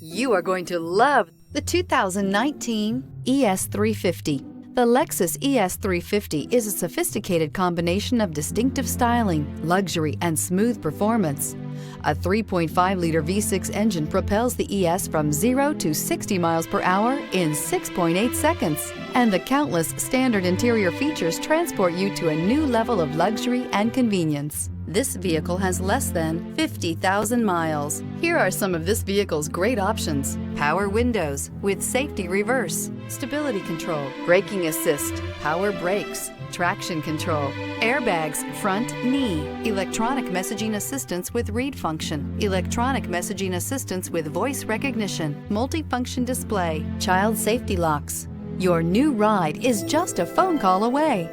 You are going to love the 2019 ES350. The Lexus ES350 is a sophisticated combination of distinctive styling, luxury, and smooth performance. A 3.5-liter V6 engine propels the ES from 0 to 60 miles per hour in 6.8 seconds, and the countless standard interior features transport you to a new level of luxury and convenience. This vehicle has less than 50,000 miles. Here are some of this vehicle's great options: power windows with safety reverse, stability control, braking assist, power brakes, traction control, airbags, front knee, electronic messaging assistance with read function, electronic messaging assistance with voice recognition, multifunction display, child safety locks. Your new ride is just a phone call away.